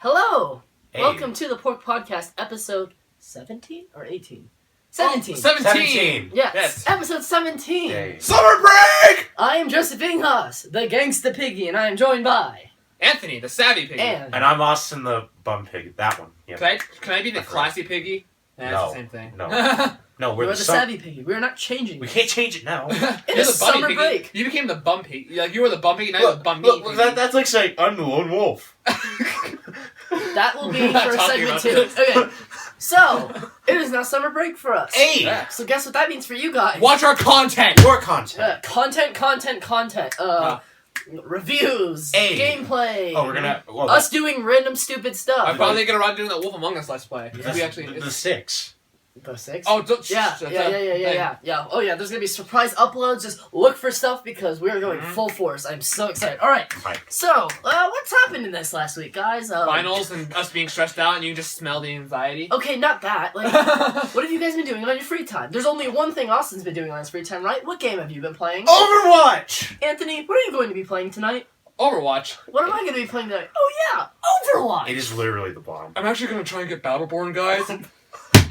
Hello! Hey. Welcome to the Pork Podcast, episode 17 or 18? 17. Oh, 17! Yes, episode 17. Hey. Summer break! I am Joseph Inghas, the Gangsta Piggy, and I am joined by... Anthony, the savvy piggy. And And I'm Austin the bum pig. That one. Yeah. Can I be the classy piggy? Nah, No. it's the same thing. No. No, we're the Savvy Piggy. We're not changing We this. can't change it now. It You're is the bummy summer piggy. break. You became the bum piggy. Like, you were the bum piggy, now you're the bum look, piggy. that's like saying, I'm the lone wolf. That will be We're not for talking segment about 2. Okay, so, it is now summer break for us. Hey! Yeah. So guess what that means for you guys? Watch our content! More content. Content. Reviews, Hey. gameplay. Oh, we're gonna... Well, us doing random stupid stuff. I'm probably gonna run doing that Wolf Among Us Let's Play. Yeah. We actually... the 6. The 6? Oh, don't... Yeah. Oh yeah, there's gonna be surprise uploads. Just look for stuff because we're going full force. I'm so excited. All right. Right. So, what's happened in this last week, guys? Finals and us being stressed out and you just smell the anxiety. Okay, not that. Like, what have you guys been doing on your free time? There's only one thing Austin's been doing on his free time, right? What game have you been playing? Overwatch! Anthony, what are you going to be playing tonight? Overwatch. What am I going to be playing tonight? Oh yeah, Overwatch. It is literally the bomb. I'm actually gonna try and get Battleborn, guys.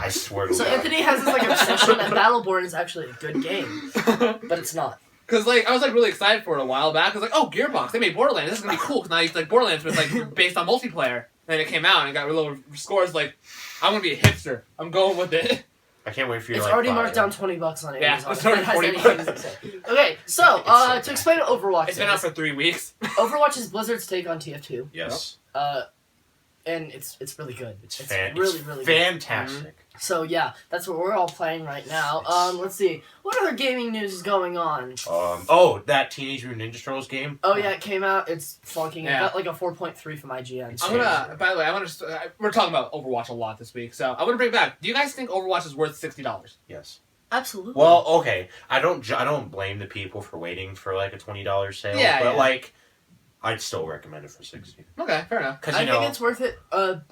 I swear to So God. Anthony has this like obsession that Battleborn is actually a good game, but it's not. Cause like I was like really excited for it a while back. I was like, oh, Gearbox, they made Borderlands. This is gonna be cool. Cause now it's like Borderlands was like based on multiplayer. And it came out and it got little scores. Like, I'm gonna be a hipster. I'm going with it. I can't wait for you It's to like, already buy marked it. down $20 on Amazon. Yeah, it's If it has already anything $40. to say. Okay, so so to bad. explain what Overwatch It's been out is, for 3 weeks. Overwatch is Blizzard's take on TF2. Yes. And it's really good. It's really good. fantastic. So yeah, that's what we're all playing right now. Let's see. What other gaming news is going on? That Teenage Mutant Ninja Turtles game? Oh yeah, it came out. It's flunking. Yeah. It got like a 4.3 from IGN. I'm gonna. By the way, I want to. We're talking about Overwatch a lot this week, so I want to bring it back. Do you guys think Overwatch is worth $60? Yes. Absolutely. Well, okay. I don't blame the people for waiting for like a $20 sale, Yeah, but yeah. like, I'd still recommend it for $60. Okay, fair enough. Because I think it's worth it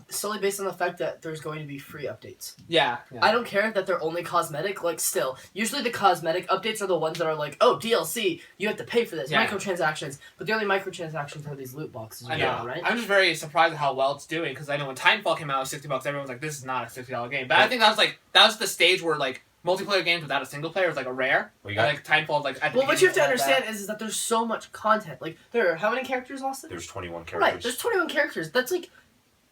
solely based on the fact that there's going to be free updates. Yeah. I don't care that they're only cosmetic. Like, still, usually the cosmetic updates are the ones that are like, oh, DLC, you have to pay for this, Yeah. microtransactions. But the only microtransactions are these loot boxes. I you know, know, right? I'm just very surprised at how well it's doing because I know when Titanfall came out at $60, everyone was like, "This is not a $60 game." But I think that was the stage where like multiplayer games without a single player was like a rare. We got, Like Titanfall, like at the Well, what you have to beginning was all understand is that there's so much content. Like, there are how many characters, Austin? there's 21 characters. Right, there's 21 characters. That's like,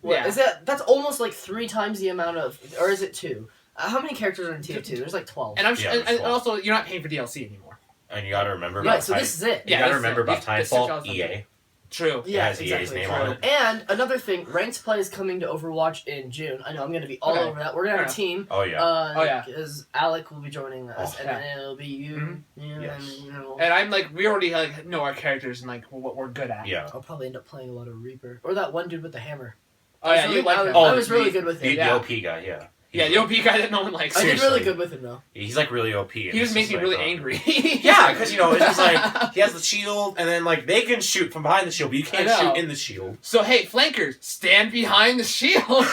what, Yeah. is that's almost like 3 times the amount of, or is it 2? How many characters are in TF2? There's like 12. And I'm Yeah, and there's also you're not paying for DLC anymore. And you gotta remember Right, about so this is it. You Yeah, gotta this- remember about this Titanfall, $6 EA. True. Yeah, has EA's exactly. name on it. And another thing, ranked play is coming to Overwatch in June. I know I'm going to be all Okay. over that. We're going to have a team. Oh yeah. Oh, yeah. Because Alec will be joining us, Oh, and yeah. then it'll be you. Mhm. You Yes. and, you know. And I'm like, we already like know our characters and like what we're good at. Yeah. I'll probably end up playing a lot of Reaper or that one dude with the hammer. Oh yeah, I was you like really, him. I was really good with The, him. Yeah. the OP guy, yeah. Yeah, the OP guy that no one likes. I did really seriously. good with him though. He's like really OP. and He just it's makes me like, really angry. Yeah, because it's just like he has the shield, and then like they can shoot from behind the shield, but you can't I know. shoot in the shield. So hey, flankers, stand behind the shield.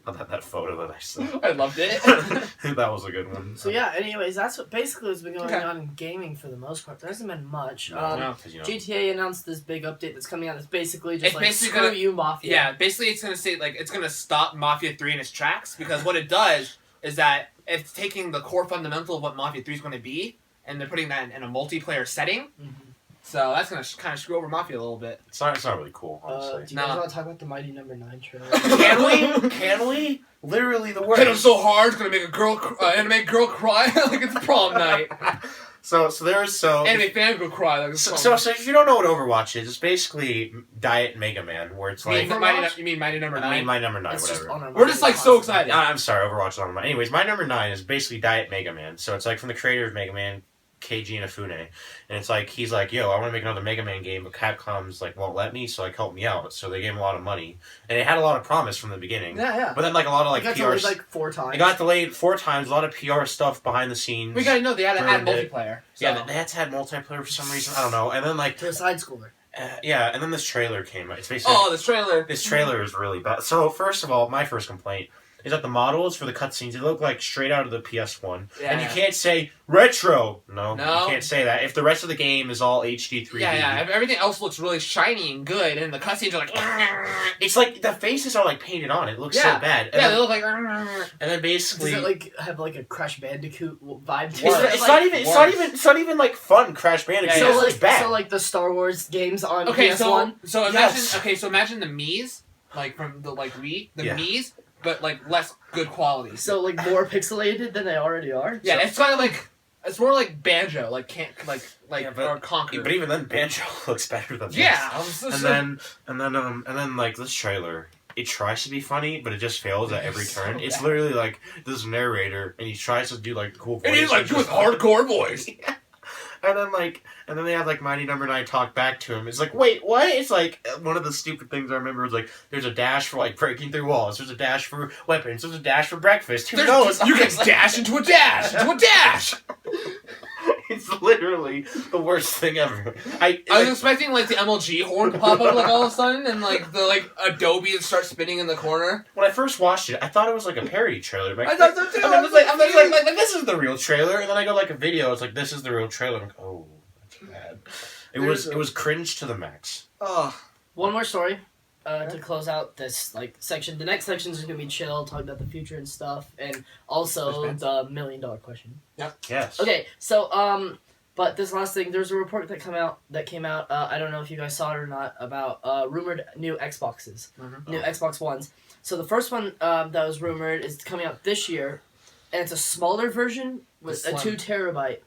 That photo that I saw. I loved it. That was a good one. So yeah, anyways, that's what basically has been going Okay. on in gaming for the most part. There hasn't been much. No, no. 'cause, GTA announced this big update that's coming out. It's basically just It's like basically screw gonna- you, Mafia. Yeah, basically it's gonna say like it's gonna stop Mafia 3 in its tracks because what it does is that it's taking the core fundamental of what Mafia 3 is gonna be and they're putting that in a multiplayer setting. Mhm. So that's gonna kind of screw over Mafia a little bit. It's not really cool, Do honestly. you guys Nah. want to talk about the Mighty Number 9 trailer? Can we? Can we? Literally the worst. Hit him so hard, it's gonna make a girl, anime girl cry like it's prom night. So Anime fan girl cry like it's prom. so if you don't know what Overwatch is, it's basically Diet Mega Man, where it's You mean, like you mean Mighty Number 9? I mean my number 9, It's just whatever. on our We're just, like, so excited. I'm sorry, Overwatch is on my. Anyways, my number 9 is basically Diet Mega Man. So it's like from the creator of Mega Man, Keiji Inafune, and it's like he's like, yo, I want to make another Mega Man game, but Capcom's like won't let me, so like help me out. So they gave him a lot of money, and it had a lot of promise from the beginning. Yeah. But then like a lot of like It got PR, delayed like 4 times. it got delayed 4 times. A lot of PR stuff behind the scenes. We gotta know they had to add Ruined it. multiplayer. So. Yeah, they had to add multiplayer for some reason. I don't know. And then like to a side scroller. yeah, and then this trailer came out. It's basically Oh, this trailer. this trailer is really bad. So first of all, my first complaint. is that the models for the cutscenes, they look like straight out of the PS1. Yeah, And you can't say retro. No, No. you can't say that. If the rest of the game is all HD 3D. Yeah. Everything else looks really shiny and good, and the cutscenes are like. It's like the faces are like painted on. It looks so bad. Yeah, they look like. And then basically, Does it like have like a Crash Bandicoot vibe to Worse. it? it's Like- not even. It's not even like fun. Crash Bandicoot. Yeah, So yeah. It's like, bad. so like the Star Wars games on Okay, PS1. so imagine Yes. imagine the Mii's like from the like Wii, the Yeah. Mii's, but like less good quality. So like more pixelated than they already are. Yeah, So- it's kind of like it's more like Banjo, like can't like Yeah, but- or Conquer. But even then, Banjo looks better than this. yeah, And then like this trailer, it tries to be funny, but it just fails at every So turn. It's bad. literally like this narrator, and he tries to do like cool voice. and he's like and with just- hardcore voice. And then they have like Mighty Number 9 talk back to him. It's like, wait, what? It's like one of the stupid things I remember was like, there's a dash for like breaking through walls. There's a dash for weapons. There's a dash for breakfast. Who knows? You can It's like- dash into a dash, into a dash. It's literally the worst thing ever. I was expecting like the MLG horn to pop up like all of a sudden, and like the like Adobe to start spinning in the corner. When I first watched it, I thought it was like a parody trailer. Like, I thought so too. And I was like, this is the real trailer. And then I go like a video. It's like, this is the real trailer. I'm like, oh, that's bad. It was cringe to the max. Oh, One more story to close out this like section. The next section is gonna be chill, talking about the future and stuff, and also Suspense. the $1 million question. Yes. Okay, so but this last thing, there's a report that came out. I don't know if you guys saw it or not about rumored new Xboxes, new Xbox Ones. So the first one that was rumored is coming out this year, and it's a smaller version with The a Slim. 2 terabyte.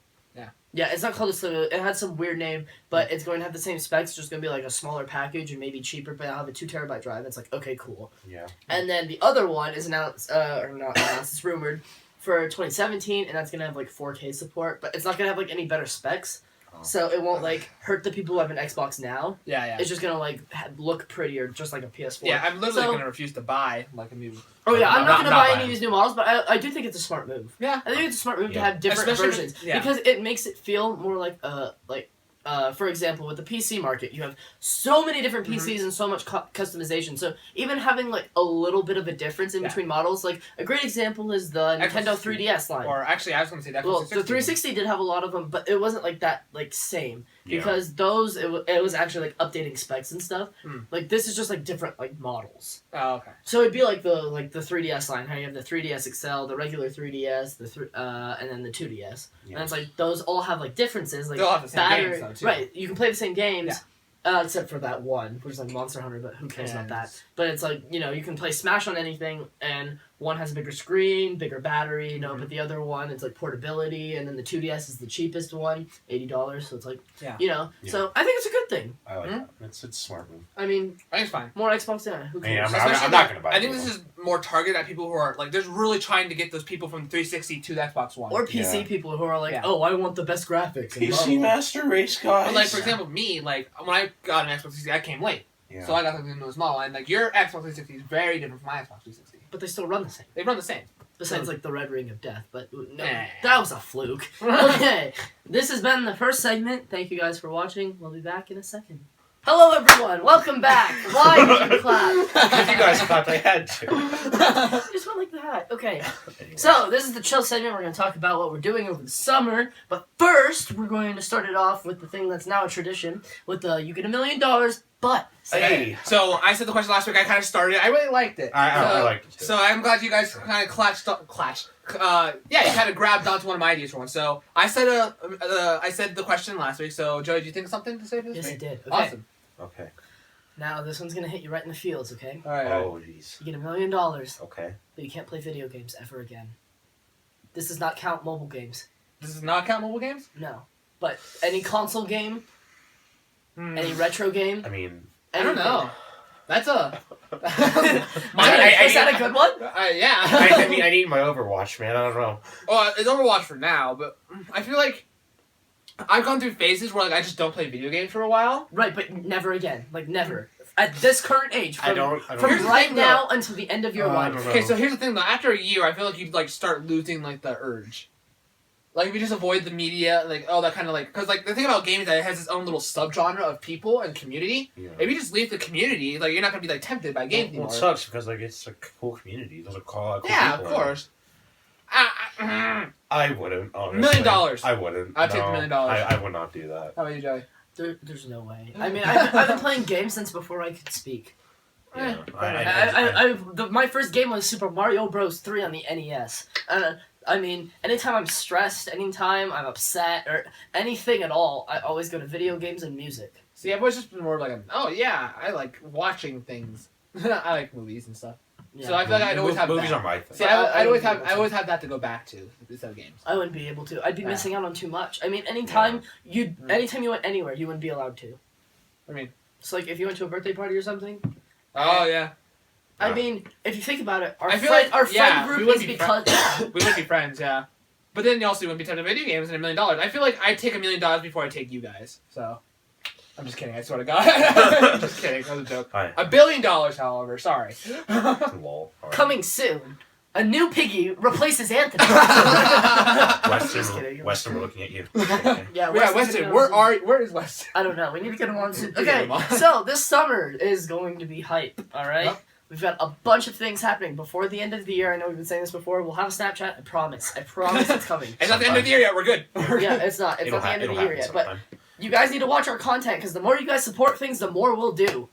Yeah, it's not called a Slim. It had some weird name, but it's going to have the same specs. It's just going to be like a smaller package and maybe cheaper, but it'll have a 2 terabyte drive. It's like, okay, cool. Yeah. And then the other one is announced, or not announced, it's rumored for 2017, and that's going to have like 4K support, but it's not going to have like any better specs. Oh. So it won't like hurt the people who have an Xbox now. yeah. It's just going to like look prettier, just like a PS4. Yeah, I'm literally So- gonna refuse to buy like a new. Oh yeah, I'm not going to Not buy any buying. of these new models, but I do think it's a smart move. Yeah. I think it's a smart move to Yeah. have different Especially versions with- yeah. because it makes it feel more like for example, with the PC market, you have so many different PCs and so much customization. So even having like a little bit of a difference in Yeah. between models, like a great example is the Nintendo 3DS line. Or actually, I was gonna say that. Well, the 360 did have a lot of them, but it wasn't like that, like same Yeah. because those it was actually like updating specs and stuff. Hmm. Like this is just like different like models. Oh, okay. So it'd be like the 3DS line, how you have the 3DS XL, the regular 3DS, and then the 2DS, Yeah. and it's like those all have like differences, like They all have the same battery, games, though, too. right? You can play the same games. Yeah. Except for that one, which is like Monster Hunter, but who cares about that? And- But it's like, you can play Smash on anything, and one has a bigger screen, bigger battery, but the other one, it's like portability, and then the 2DS is the cheapest one, $80, so it's like, Yeah. Yeah. So I think it's a good thing. I like Hmm? that. It's a smart move. I mean, I think it's fine. more Xbox, yeah, who I mean, cares? I'm Especially not gonna buy I think it. this is more targeted at people who are like, they're really trying to get those people from 360 to the Xbox One. Or PC Yeah. people who are like, Yeah. oh, I want the best graphics. and blah, PC blah, blah. Master Race, guys. But like for example, me like when I got an Xbox 360, I came late, Yeah. so I got something newest model, and like your Xbox 360 is very different from my Xbox 360. But they still run the same. They run the same. Besides, like, the Red Ring of Death. But, no, Eh. that was a fluke. Okay, this has been the first segment. Thank you guys for watching. We'll be back in a second. Hello, everyone. Welcome back. Why did you clap? Because you guys thought they had to. I just went like that. Okay. So, this is the chill segment. We're going to talk about what we're doing over the summer. But first, we're going to start it off with the thing that's now a tradition, with the You Get $1 Million, but... Hey. So I said the question last week. I kind of started it. I really liked it. I like it too. So I'm glad you guys kind of clashed. Yeah, you kind of grabbed onto one of my ideas for one. So I said I said the question last week. So Joey, do you think of something to say for this Yes, I week? did. Okay. Awesome. Okay. Now, this one's going to hit you right in the feels, okay? All right. Oh, jeez. You get $1 million, but Okay. you can't play video games ever again. This does not count mobile games. This does not count mobile games. No. But any console game, Hmm. any retro game, I mean, I don't know. That's a. Was I- that a good one? Yeah. I mean, I need my Overwatch, man. I don't know. Well, it's Overwatch for now, but I feel like I've gone through phases where like I just don't play video games for a while. Right, but never again. Like, never. At this current age, from, I don't from Here's the right thing, now until the end of your I life. don't know. Okay, so here's the thing though. After a year, I feel like you like start losing like the urge. Like, if you just avoid the media, like, oh, that kind of, like... Because, like, the thing about gaming is that it has its own little subgenre of people and community. Yeah. If you just leave the community, like, you're not going to be, like, tempted by games anymore. Well, it sucks because, like, it's a cool community. Those are cool Yeah, people of course. I wouldn't, honestly. $1 million. I wouldn't. I'd take the $1 million. I would not do that. How about you, Joey? There's no way. I mean, I've been playing games since before I could speak. Yeah. My first game was Super Mario Bros. 3 on the NES. I mean, anytime I'm stressed, anytime I'm upset, or anything at all, I always go to video games and music. See, I've always just been more like, I like watching things. I like movies and stuff. Yeah. So I feel like I'd always have movies that. are my thing. See, I always have that to go back to instead of games. I wouldn't be able to. I'd be missing out on too much. I mean, anytime you went anywhere, you wouldn't be allowed to. I mean, so like if you went to a birthday party or something. Oh yeah. I mean, if you think about it, our I feel friend like, group we is because we would be friends, yeah. But then you also wouldn't be touching video games and $1 million. I feel like I'd take $1 million before I take you guys. So, I'm just kidding. I swear to God. I'm just kidding. That was a joke. Hi. $1 billion, however. Sorry. Lol. Right. coming soon. A new piggy replaces Anthony. Just kidding. Weston, we're looking at you. Yeah, Weston. Where is Weston? I don't know. We need to get him on soon. We get Okay, him on. so this summer is going to be hype. All right. Yep. We've got a bunch of things happening before the end of the year. I know we've been saying this before. We'll have a Snapchat. I promise. I promise it's coming. It's not the end of the year yet. We're good. Yeah, it's not. It's not the end of the year yet. But you guys need to watch our content because the more you guys support things, the more we'll do.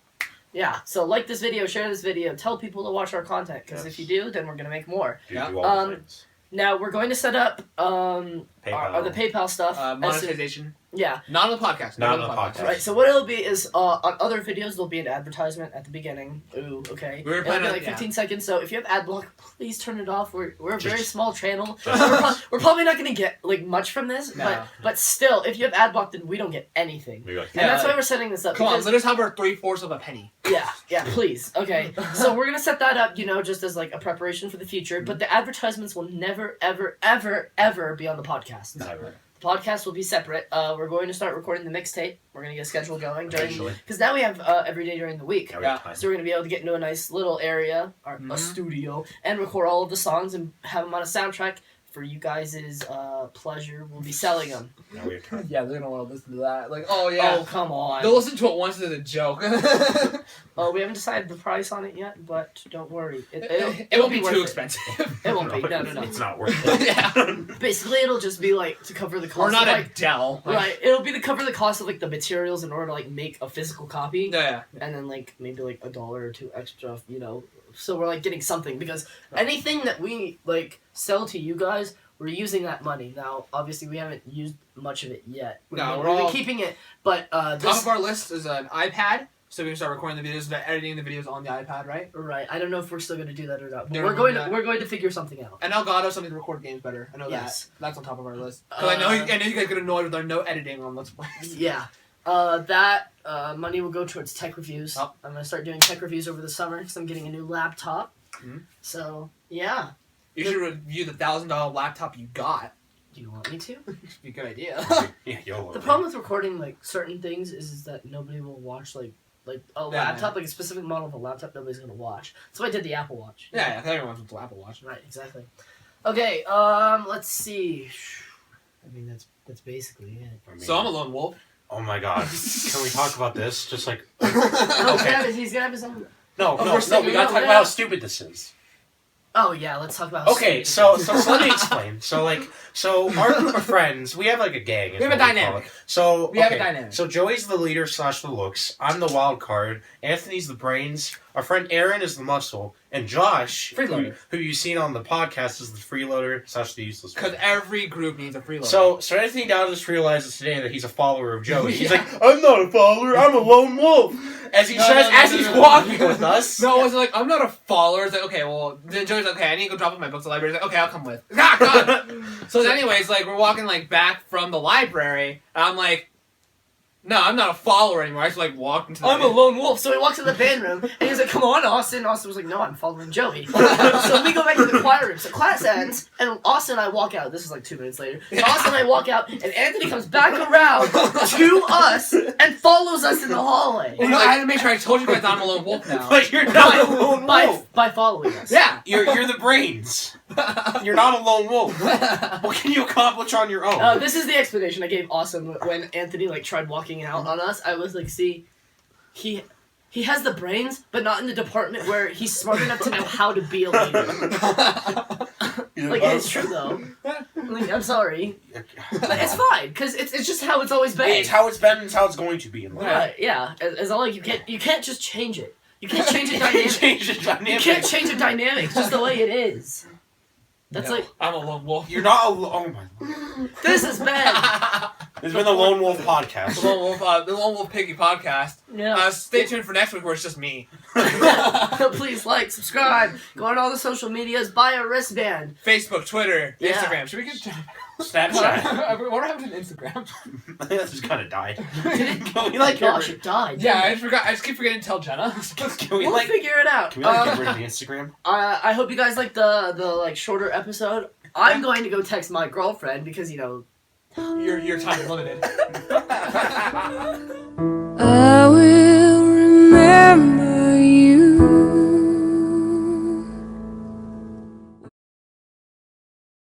Yeah. So like this video, share this video, tell people to watch our content because if you do, then we're gonna make more. Do all the things. Now we're going to set up the PayPal stuff. Monetization. Yeah. Not on the podcast. Not on the podcast. Right, so what it'll be is, on other videos, there'll be an advertisement at the beginning. Ooh, okay. We were It'll planning be on- like 15 seconds, so if you have ad block, please turn it off. We're a very Just- small channel. just- We're probably not going to get, like, much from this, No. but still, if you have ad block, then we don't get anything. Maybe like, And that's why we're setting this up. Come on, because- let us have our 3/4 of a penny. Yeah, please. Okay, so we're going to set that up, just as, like, a preparation for the future, but the advertisements will never, ever, ever, ever be on the podcast. Never. The podcast will be separate. We're going to start recording the mixtape. We're going to get a schedule going Eventually. because now we have every day during the week. Yeah. So we're going to be able to get into a nice little area, a studio, and record all of the songs and have them on a soundtrack for you guys' pleasure. We'll be selling them. Now we have time. Yeah, they're gonna want to listen to that. Like, oh yeah. Oh, come on. They'll listen to it once as a joke. We haven't decided the price on it yet, but don't worry. It won't be worth too it. expensive. It won't be. No. It's not worth it. Yeah. Basically, it'll just be like to cover the cost. We're not of, like, Adele. Like, right. It'll be to cover the cost of like the materials in order to like make a physical copy. Yeah. And then like maybe like $1 or $2 extra, So we're like getting something because anything that we like sell to you guys, we're using that money. Now, obviously, we haven't used much of it yet. No, we're all keeping it. But Top of our list is an iPad, so we can start recording the videos, start editing the videos on the iPad, right? right. I don't know if we're still going to do that or not. But No, we're we're going not. to we're going to figure something out. And Elgato, something to record games better. I know Yes. that. That's on top of our list. Because I know you guys get annoyed with our no editing on Let's Plays. Yeah. That money will go towards tech reviews. Oh. I'm going to start doing tech reviews over the summer because I'm getting a new laptop. Mhm. So, yeah. You should review the $1,000 laptop you got. Do you want me to? It'd be a good idea. Yeah, YOLO. The problem with recording like certain things is that nobody will watch like a laptop, like a specific model of a laptop nobody's gonna watch. So I did the Apple Watch. Yeah, everyone wants to Apple Watch. Right, exactly. Okay, let's see. I mean that's basically it. I mean, So I'm a lone wolf. Oh my god. Can we talk about this? Just like No, Okay. he's gonna have his own. No, Of no, course, no, we gotta talk about how stupid this is. Oh yeah, let's talk about. Okay, so let me explain. So our group of friends, we have like a gang. is We have a what call dynamic. it. So We have a dynamic. So Joey's the leader / the looks. I'm the wild card. Anthony's the brains. Our friend Aaron is the muscle, and Josh, Freeloader. who you've seen on the podcast, is the freeloader / the useless. Because one. every group needs a freeloader. So Anthony Dow just realizes today that he's a follower of Joey. He's Yeah. like, I'm not a follower. I'm a lone wolf. As he says, as he's walking with us. No, I was like, I'm not a follower. It's like, okay, well, then Joey's like, okay, I need to go drop off my books at the library. He's like, okay, I'll come with. Ah, God. So anyways, like, we're walking, like, back from the library, and I'm like, no, I'm not a follower anymore. I just, like, walked into the I'm a lone wolf, so he walks in the band room and he's like, "Come on, Austin." Austin was like, "No, I'm following Joey." So we go back to the choir room. So class ends, and Austin and I walk out. This is like 2 minutes later. So Austin and I walk out, and Anthony comes back around to us and follows us in the hallway. Well, no, I had to make sure I told you guys I'm a lone wolf now. But you're not a lone wolf. By following us. Yeah. You're the brains. You're not a lone wolf. What can you accomplish on your own? This is the explanation I gave Awesome when Anthony like tried walking out on us. I was like, see, he has the brains, but not in the department where he's smart enough to know how to be a leader. Like, it's true though. Like, I'm sorry. Like, it's fine, because it's just how it's always been. It's how it's been, it's how it's going to be in life. Right, yeah. As all like you can't just change it. You can't change a dynamic. You can't change a dynamic. It's just the way it is. That's like I'm a lone wolf. You're not a oh my Lord. This has been. This has been the Lone Wolf Podcast. The Lone Wolf Piggy Podcast. Yeah. Stay tuned for next week where it's just me. Please like, subscribe, go on all the social medias, buy a wristband. Facebook, Twitter, Yeah. Instagram. Should we get Snapchat. What happened to Instagram? I think that just kind of died. Oh my gosh, it died. Yeah, I forgot. I just keep forgetting to tell Jenna. Can we We'll figure it out. Can we get rid of the Instagram? I hope you guys like the like shorter episode. I'm going to go text my girlfriend because your time is limited. I will remember